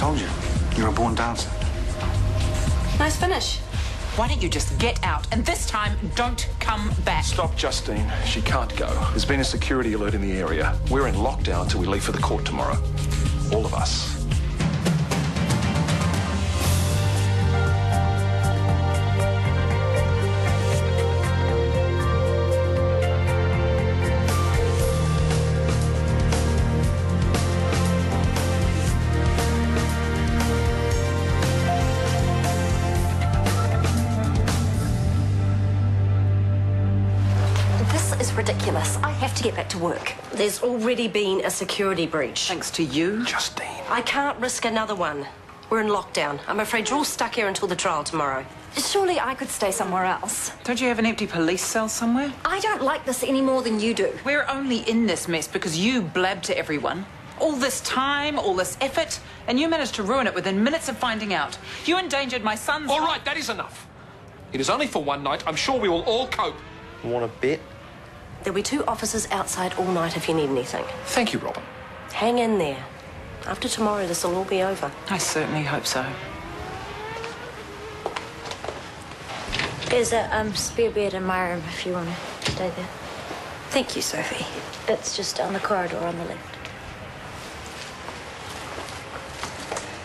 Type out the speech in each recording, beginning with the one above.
told you. You're a born dancer. Nice finish. Why don't you just get out, and this time, don't come back? Stop, Justine. She can't go. There's been a security alert in the area. We're in lockdown till we leave for the court tomorrow. All of us. Ridiculous. I have to get back to work. There's already been a security breach. Thanks to you? Justine. I can't risk another one. We're in lockdown. I'm afraid you're all stuck here until the trial tomorrow. Surely I could stay somewhere else. Don't you have an empty police cell somewhere? I don't like this any more than you do. We're only in this mess because you blabbed to everyone. All this time, all this effort, and you managed to ruin it within minutes of finding out. You endangered my son's... All right, that is enough. It is only for one night. I'm sure we will all cope. Want a bit? There'll be 2 officers outside all night if you need anything. Thank you, Robin. Hang in there. After tomorrow, this will all be over. I certainly hope so. There's a spare bed in my room if you want to stay there. Thank you, Sophie. It's just down the corridor on the left.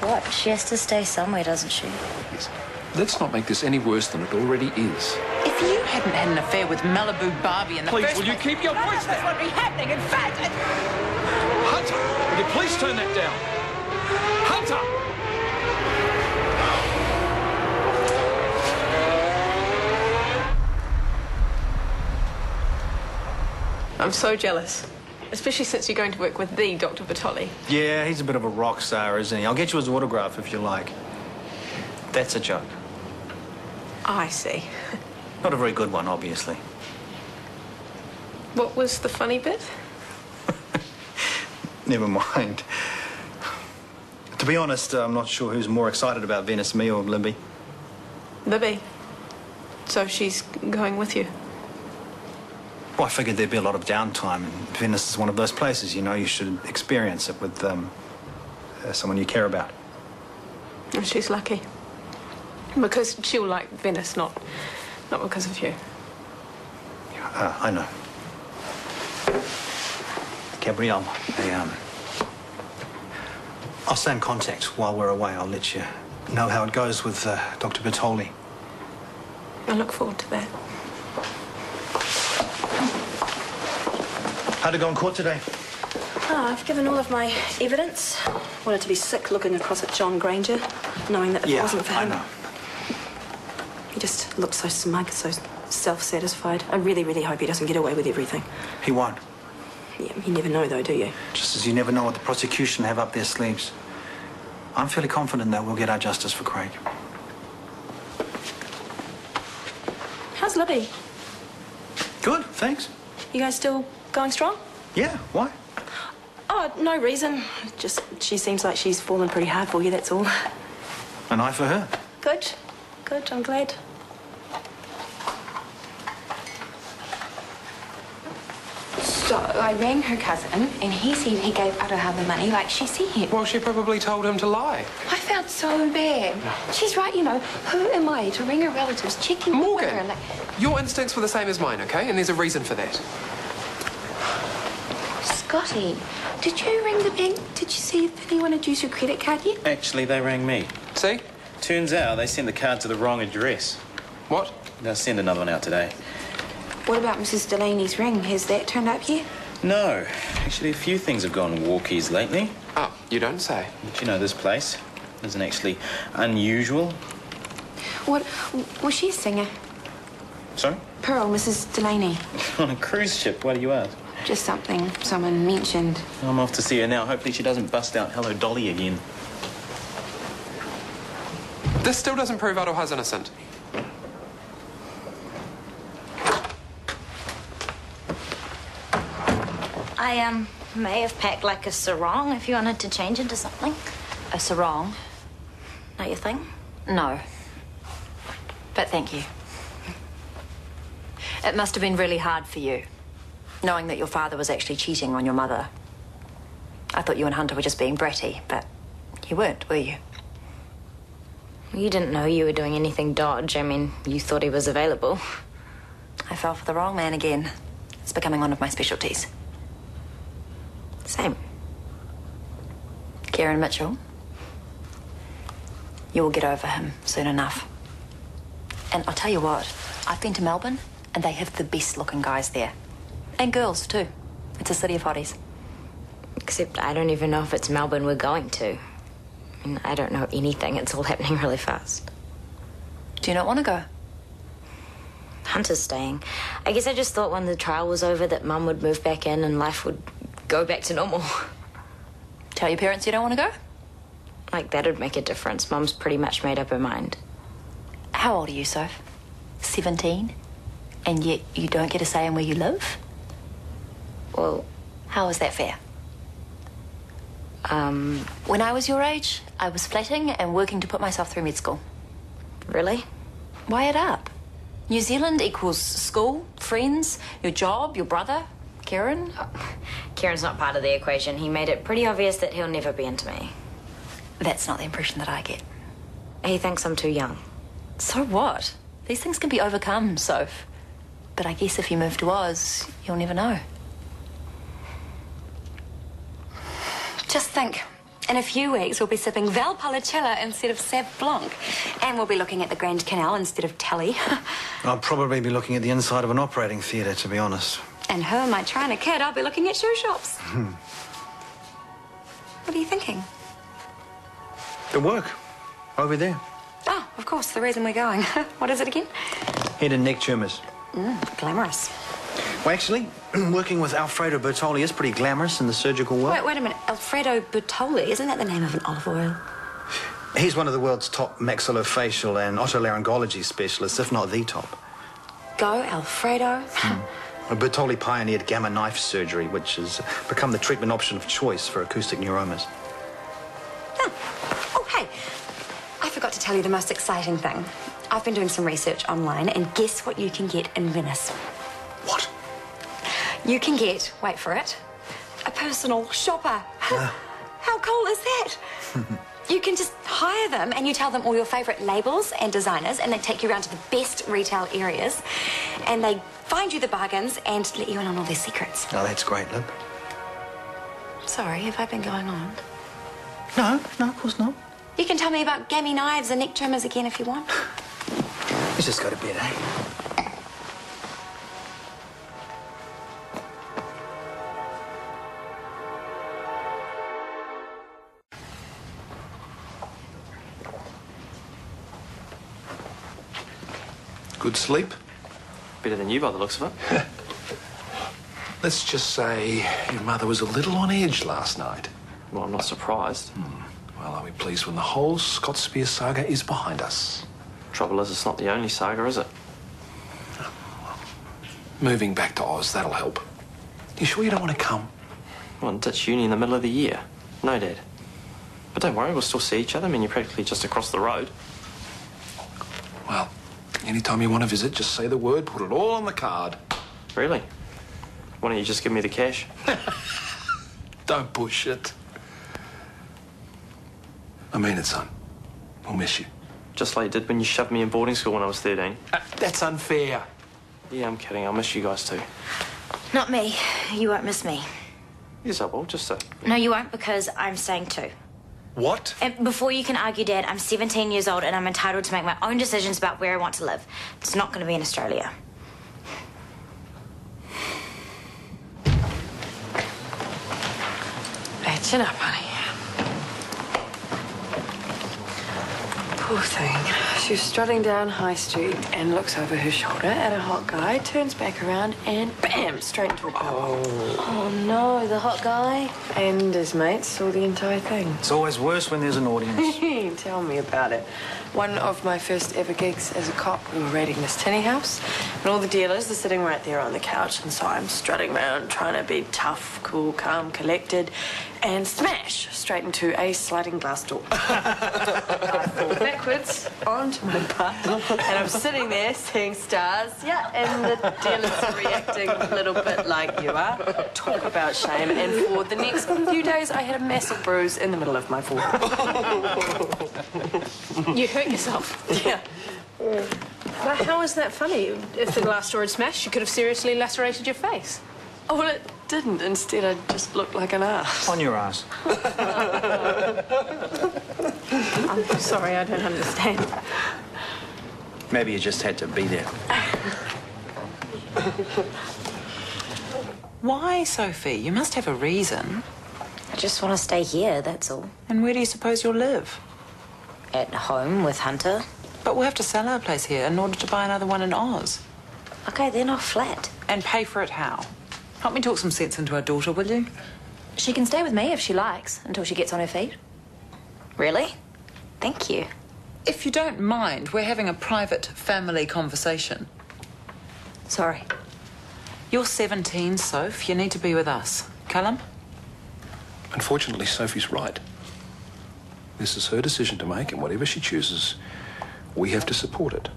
What? She has to stay somewhere, doesn't she? Yes. Let's not make this any worse than it already is. If you hadn't had an affair with Malibu Barbie in the Please, first will you keep your voice This down? won't be happening. In fact, Hunter, will you please turn that down? Hunter! I'm so jealous. Especially since you're going to work with the Dr. Bertolli. Yeah, he's a bit of a rock star, isn't he? I'll get you his autograph if you like. That's a joke. I see. Not a very good one, obviously. What was the funny bit? Never mind. To be honest, I'm not sure who's more excited about Venice, me or Libby. Libby. So she's going with you? Well, I figured there'd be a lot of downtime, and Venice is one of those places, you know, you should experience it with someone you care about. And she's lucky. Because she'll like Venice, not because of you. Yeah, I know. Gabrielle, I'll stay in contact while we're away. I'll let you know how it goes with Dr. Bertolli. I look forward to that. How'd it go in court today? Oh, I've given all of my evidence. Wanted to be sick looking across at John Granger, knowing that if it wasn't for him... I know. He just looks so smug, so self-satisfied. I really, really hope he doesn't get away with everything. He won't. Yeah, you never know, though, do you? Just as you never know what the prosecution have up their sleeves. I'm fairly confident that we'll get our justice for Craig. How's Libby? Good, thanks. You guys still going strong? Yeah, why? Oh, no reason. Just she seems like she's fallen pretty hard for you, that's all. An eye for her. Good. Good, I'm glad. So I rang her cousin, and he said he gave Aroha the money like she said. Well, she probably told him to lie. I felt so bad. She's right, you know. Who am I to ring her relatives, checking Morgan, with her? Like... your instincts were the same as mine, okay? And there's a reason for that. Scotty, did you ring the bank? Did you see if anyone had used your credit card yet? Actually, they rang me. See? Turns out they sent the card to the wrong address. What? They'll send another one out today. What about Mrs. Delaney's ring? Has that turned up yet? No. Actually, a few things have gone walkies lately. Oh, you don't say. But you know, this place isn't actually unusual. What? Was she a singer? Sorry? Pearl, Mrs. Delaney. On a cruise ship, why do you ask? Just something someone mentioned. I'm off to see her now. Hopefully she doesn't bust out Hello Dolly again. This still doesn't prove Aroha's innocent. I may have packed like a sarong if you wanted to change into something. A sarong? Not your thing? No. But thank you. It must have been really hard for you, knowing that your father was actually cheating on your mother. I thought you and Hunter were just being bratty, but You weren't, were you? You didn't know you were doing anything dodge. I mean, you thought he was available. I fell for the wrong man again. It's becoming one of my specialties. Same. Kieran Mitchell. You will get over him soon enough. And I'll tell you what, I've been to Melbourne and they have the best looking guys there. And girls too. It's a city of hotties. Except I don't even know if it's Melbourne we're going to. I mean, I don't know anything. It's all happening really fast. Do you not want to go? Hunter's staying. I guess I just thought when the trial was over that Mum would move back in and life would go back to normal. Tell your parents you don't want to go? Like, that'd make a difference. Mum's pretty much made up her mind. How old are you, Soph? 17? And yet you don't get a say in where you live? Well, how is that fair? When I was your age, I was flatting and working to put myself through med school. Really? Wire it up. New Zealand equals school, friends, your job, your brother, Kieran. Kieran's not part of the equation. He made it pretty obvious that he'll never be into me. That's not the impression that I get. He thinks I'm too young. So what? These things can be overcome, Soph. But I guess if you move to Oz, you'll never know. Just think. In a few weeks, we'll be sipping Valpolicella instead of Sauv Blanc. And we'll be looking at the Grand Canal instead of telly. I'll probably be looking at the inside of an operating theatre, to be honest. And her and my trainer kid, I'll be looking at shoe shops. What are you thinking? The work. Over there. Oh, of course, the reason we're going. What is it again? Head and neck tumours. Glamorous. Well, actually, working with Alfredo Bertoli is pretty glamorous in the surgical world. Wait a minute. Alfredo Bertoli, isn't that the name of an olive oil? He's one of the world's top maxillofacial and otolaryngology specialists, if not the top. Go, Alfredo. Bertoli pioneered gamma knife surgery, which has become the treatment option of choice for acoustic neuromas. Oh, hey. I forgot to tell you the most exciting thing. I've been doing some research online, and guess what you can get in Venice? What? You can get, wait for it, a personal shopper. How cool is that? You can just hire them and you tell them all your favourite labels and designers and they take you around to the best retail areas and they find you the bargains and let you in on all their secrets. Oh, that's great, Lib. Sorry, have I been going on? No, of course not. You can tell me about gammy knives and neck trimmers again if you want. Let's just go to bed, eh? Good sleep? Better than you by the looks of it. Let's just say your mother was a little on edge last night. Well, I'm not surprised. Well, are we pleased when the whole Scott Spear saga is behind us? Trouble is, it's not the only saga, is it? Moving back to Oz, that'll help. You sure you don't want to come? Well, and ditch uni in the middle of the year. No, Dad. But don't worry, we'll still see each other. I mean, you're practically just across the road. Well, anytime you want to visit, just say the word, put it all on the card. Really? Why don't you just give me the cash? Don't push it. I mean it, son. We'll miss you. Just like you did when you shoved me in boarding school when I was 13. That's unfair. Yeah, I'm kidding. I'll miss you guys too. Not me. You won't miss me. Yes, I will. Just No, you won't because I'm staying too. What? And before you can argue, Dad, I'm 17 years old and I'm entitled to make my own decisions about where I want to live. It's not going to be in Australia. Hey, chin up, honey. Poor thing. She was strutting down High Street and looks over her shoulder at a hot guy, turns back around and bam, straight into a pub. Oh no, the hot guy. And his mates saw the entire thing. It's always worse when there's an audience. Tell me about it. One of my first ever gigs as a cop, we were raiding this tinny house, and all the dealers are sitting right there on the couch, and so I'm strutting around trying to be tough, cool, calm, collected, and smash straight into a sliding glass door. I fall backwards onto my butt, and I'm sitting there seeing stars. Yeah, and the dealer's reacting a little bit like you are. Talk about shame. And for the next few days, I had a massive bruise in the middle of my forehead. You hurt yourself? Yeah. But how is that funny? If the glass door had smashed, you could have seriously lacerated your face. Oh, well, it didn't. Instead, I just looked like an ass. On your ass. I'm sorry, I don't understand. Maybe you just had to be there. Why, Sophie? You must have a reason. I just want to stay here, that's all. And where do you suppose you'll live? At home with Hunter. But we'll have to sell our place here in order to buy another one in Oz. Okay, then I'll flat. And pay for it how? Help me talk some sense into our daughter, will you? She can stay with me if she likes until she gets on her feet. Really? Thank you. If you don't mind, we're having a private family conversation. Sorry. You're 17, Soph. You need to be with us. Callum? Unfortunately, Sophie's right. This is her decision to make, and whatever she chooses, we have to support it.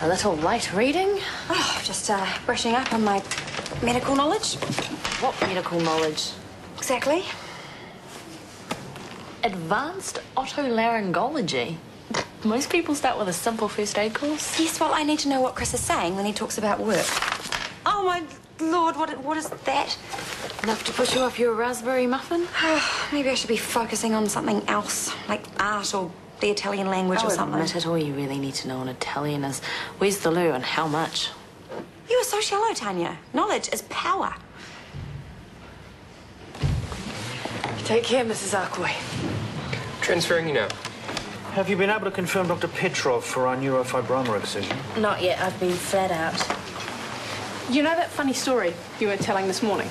A little light reading. Oh, just brushing up on my medical knowledge. What medical knowledge? Exactly. Advanced otolaryngology. Most people start with a simple first aid course. Yes, well, I need to know what Chris is saying when he talks about work. Oh, my Lord, what is that? Enough to push you off your raspberry muffin? Maybe I should be focusing on something else, like art or the Italian language or something. Admit it, all you really need to know in Italian is where's the loo and how much. You are so shallow, Tanya. Knowledge is power. Take care, Mrs. Arkaway. Transferring you now. Have you been able to confirm Dr. Petrov for our neurofibroma excision? Not yet. I've been flat out. You know that funny story you were telling this morning?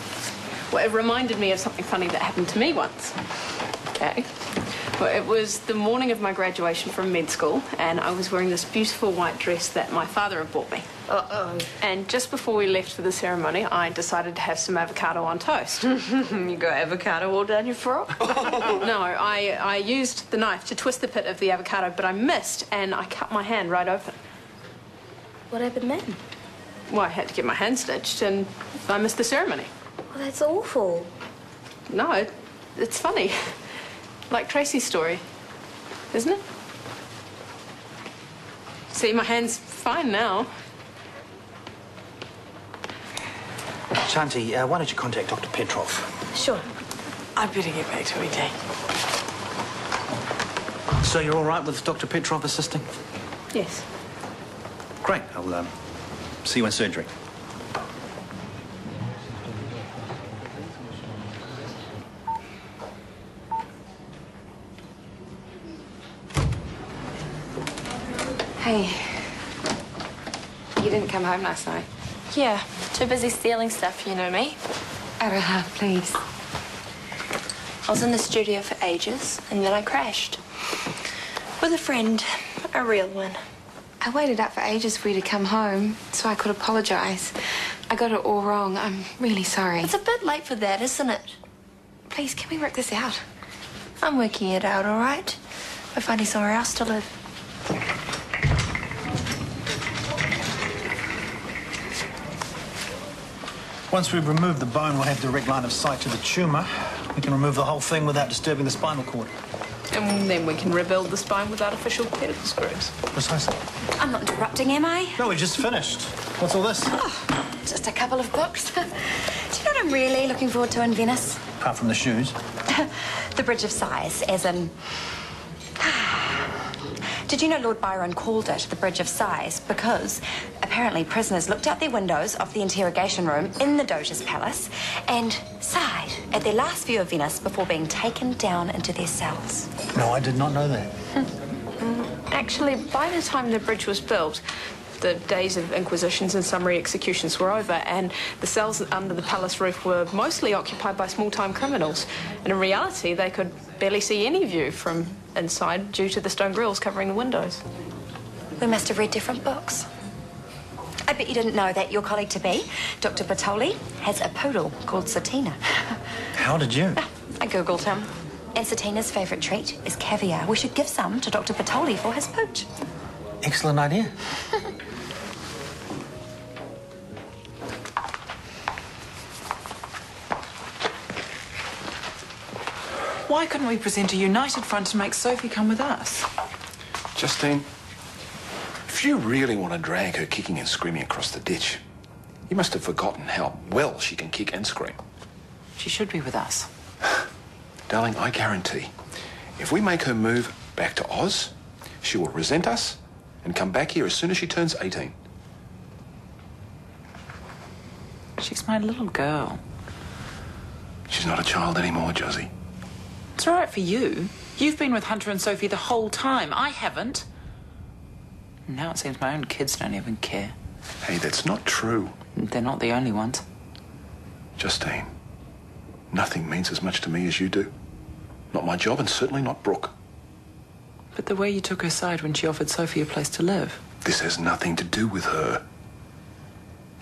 Well, it reminded me of something funny that happened to me once. Okay. Well, it was the morning of my graduation from med school, and I was wearing this beautiful white dress that my father had bought me. Uh-oh. And just before we left for the ceremony, I decided to have some avocado on toast. You got avocado all down your frock? No, I used the knife to twist the pit of the avocado, but I missed, and I cut my hand right open. What happened then? Well, I had to get my hand stitched, and I missed the ceremony. Well, that's awful. No, it's funny. Like Tracy's story, isn't it? See, my hand's fine now. Shanti, why don't you contact Dr. Petrov? Sure. I'd better get back to ED. So you're all right with Dr. Petrov assisting? Yes. Great. I'll see you in surgery. Hey. You didn't come home last night? Yeah, too busy stealing stuff, you know me. Aroha, please. I was in the studio for ages, and then I crashed. With a friend, a real one. I waited up for ages for you to come home, so I could apologize. I got it all wrong. I'm really sorry. It's a bit late for that, isn't it? Please, can we work this out? I'm working it out, all right? We're finding somewhere else to live. Once we've removed the bone, we'll have direct line of sight to the tumour. We can remove the whole thing without disturbing the spinal cord. And then we can rebuild the spine with artificial pedicle screws. Precisely. I'm not interrupting, am I? No, we just finished. What's all this? Oh, just a couple of books. Do you know what I'm really looking forward to in Venice? Apart from the shoes. The Bridge of Sighs, as in... Did you know Lord Byron called it the Bridge of Sighs because apparently prisoners looked out their windows of the interrogation room in the Doge's palace and sighed at their last view of Venice before being taken down into their cells? No, I did not know that. Actually, by the time the bridge was built, the days of inquisitions and summary executions were over, and the cells under the palace roof were mostly occupied by small-time criminals. And in reality, they could barely see any view from inside due to the stone grills covering the windows. We must have read different books. I bet you didn't know that your colleague-to-be, Dr. Bertoli, has a poodle called Satina. How did you? I googled him. And Satina's favourite treat is caviar. We should give some to Dr. Bertoli for his pooch. Excellent idea. Why couldn't we present a united front and make Sophie come with us? Justine, if you really want to drag her kicking and screaming across the ditch, you must have forgotten how well she can kick and scream. She should be with us. Darling, I guarantee, if we make her move back to Oz, she will resent us and come back here as soon as she turns 18. She's my little girl. She's not a child anymore, Josie. It's all right for you. You've been with Hunter and Sophie the whole time. I haven't. Now it seems my own kids don't even care. Hey, that's not true. They're not the only ones. Justine, nothing means as much to me as you do. Not my job and certainly not Brooke. But the way you took her side when she offered Sophie a place to live. This has nothing to do with her.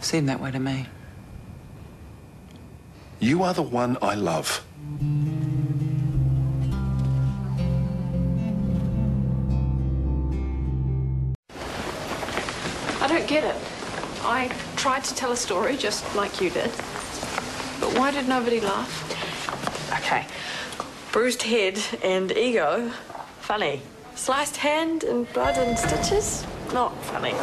Seemed that way to me. You are the one I love. I don't get it. I tried to tell a story just like you did. But why did nobody laugh? Okay. Bruised head and ego, funny. Sliced hand and blood and stitches, not funny.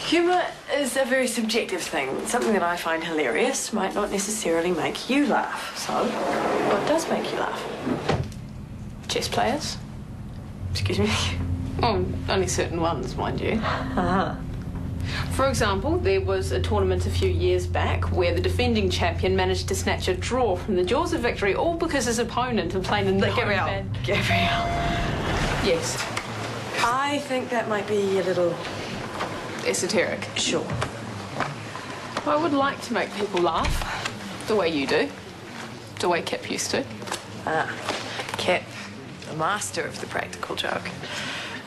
Humour is a very subjective thing. Something that I find hilarious might not necessarily make you laugh. So, what does make you laugh? Chess players? Excuse me? Oh, only certain ones, mind you. For example, there was a tournament a few years back where the defending champion managed to snatch a draw from the jaws of victory, all because his opponent had played in the Gabrielle. Yes. I think that might be a little esoteric. Sure. I would like to make people laugh the way you do, the way Kip used to. Kip, the master of the practical joke.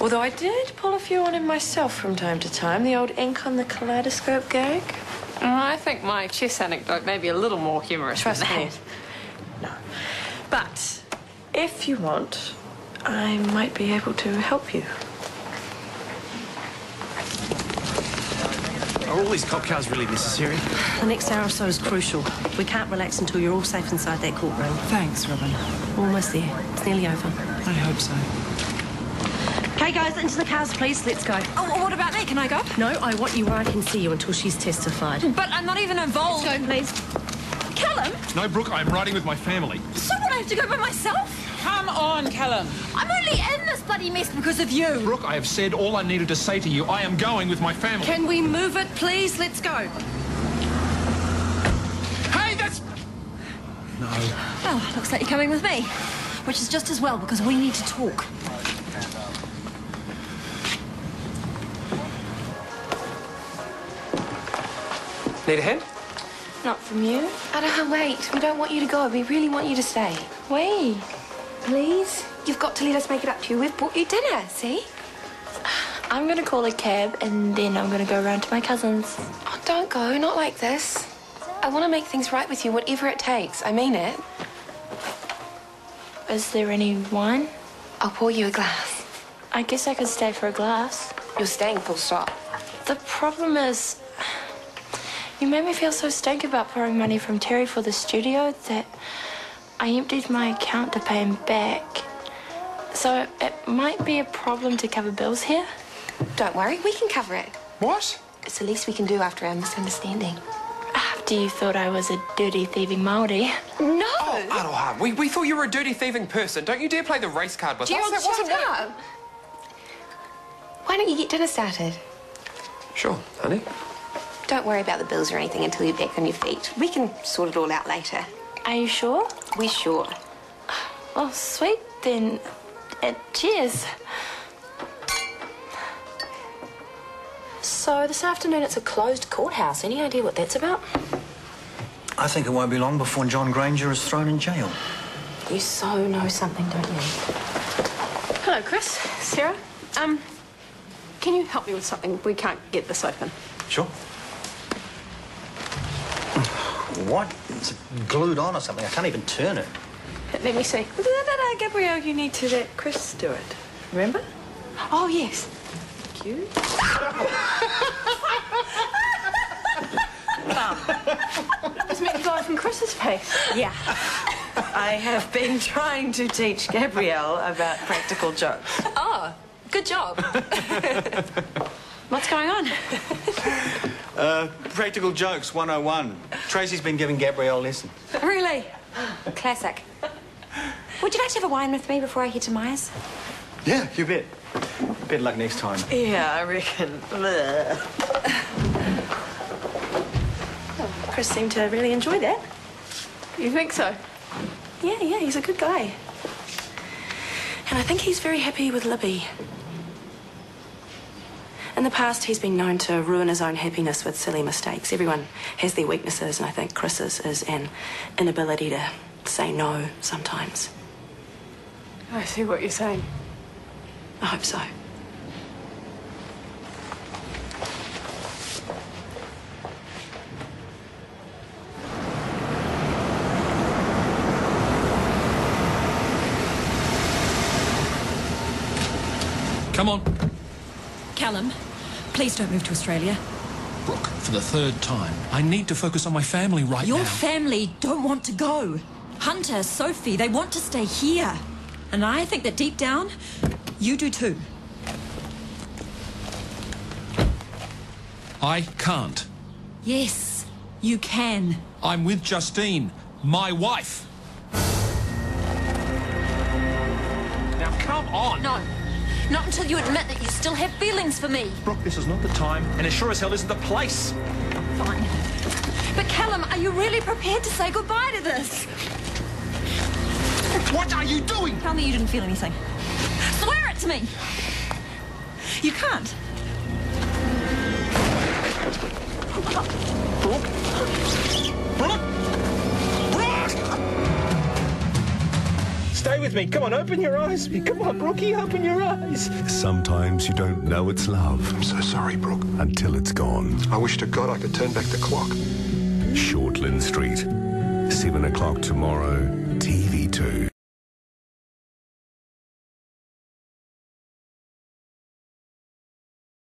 Although I did pull a few on him myself from time to time, the old ink on the kaleidoscope gag. I think my chess anecdote may be a little more humorous. Trust than me. that. No. But if you want, I might be able to help you. Are all these cop cars really necessary? The next hour or so is crucial. We can't relax until you're all safe inside that courtroom. Thanks, Robin. Almost there. It's nearly over. I hope so. Okay, guys, into the cars, please. Let's go. Oh, what about me? Can I go? No, I want you where I can see you until she's testified. But I'm not even involved. Let's go, please. Callum? No, Brooke, I'm riding with my family. So what, I have to go by myself? Come on, Callum. I'm only in this bloody mess because of you. Brooke, I have said all I needed to say to you. I am going with my family. Can we move it, please? Let's go. Hey, that's... No. Oh, looks like you're coming with me. Which is just as well, because we need to talk. Need a hand? Not from you. Adaha, wait. We don't want you to go. We really want you to stay. Wait. Please? You've got to let us make it up to you. We've bought you dinner, see? I'm going to call a cab and then I'm going to go round to my cousin's. Oh, don't go. Not like this. I want to make things right with you, whatever it takes. I mean it. Is there any wine? I'll pour you a glass. I guess I could stay for a glass. You're staying, full stop. The problem is... You made me feel so stank about borrowing money from Terry for the studio that I emptied my account to pay him back. So it might be a problem to cover bills here. Don't worry, we can cover it. What? It's the least we can do after our misunderstanding. After you thought I was a dirty, thieving Māori. No! Oh, Aroha, we thought you were a dirty, thieving person. Don't you dare play the race card with us. Gerald, That wasn't shut what- up! Why don't you get dinner started? Sure, honey. Don't worry about the bills or anything until you're back on your feet. We can sort it all out later. Are you sure? We're sure. Oh, sweet then. Cheers. So this afternoon it's a closed courthouse. Any idea what that's about? I think it won't be long before John Granger is thrown in jail. You so know something, don't you? Hello, Chris. Sarah. Can you help me with something? We can't get this open. Sure. What? It's glued on or something. I can't even turn it. Let me see. No, Gabrielle, you need to let Chris do it. Remember? Oh, yes. Thank you. It's meant to go from Chris's face. Yeah. I have been trying to teach Gabrielle about practical jokes. Oh, good job. What's going on? Practical Jokes 101. Tracy's been giving Gabrielle lessons. Really? Classic. Would you like to have a wine with me before I head to Myers? Yeah, you bet. Better luck next time. Yeah, I reckon. Chris seemed to really enjoy that. You think so? Yeah, he's a good guy. And I think he's very happy with Libby. In the past, he's been known to ruin his own happiness with silly mistakes. Everyone has their weaknesses, and I think Chris's is an inability to say no sometimes. I see what you're saying. I hope so. Come on. Callum, please don't move to Australia. Brooke, for the third time, I need to focus on my family right now. Your family don't want to go. Hunter, Sophie, they want to stay here. And I think that deep down, you do too. I can't. Yes, you can. I'm with Justine, my wife. Now, come on. No, not until you admit that you still have feelings for me. Brooke, this is not the time, and it sure as hell isn't the place. Fine. But Callum, are you really prepared to say goodbye to this? What are you doing? Tell me you didn't feel anything. Swear it to me. You can't. Brooke? Brooke? Brooke! Stay with me. Come on, open your eyes. Come on, Brookie, open your eyes. Sometimes you don't know it's love. I'm so sorry, Brooke. Until it's gone. I wish to God I could turn back the clock. Shortland Street. 7 o'clock tomorrow. TV2.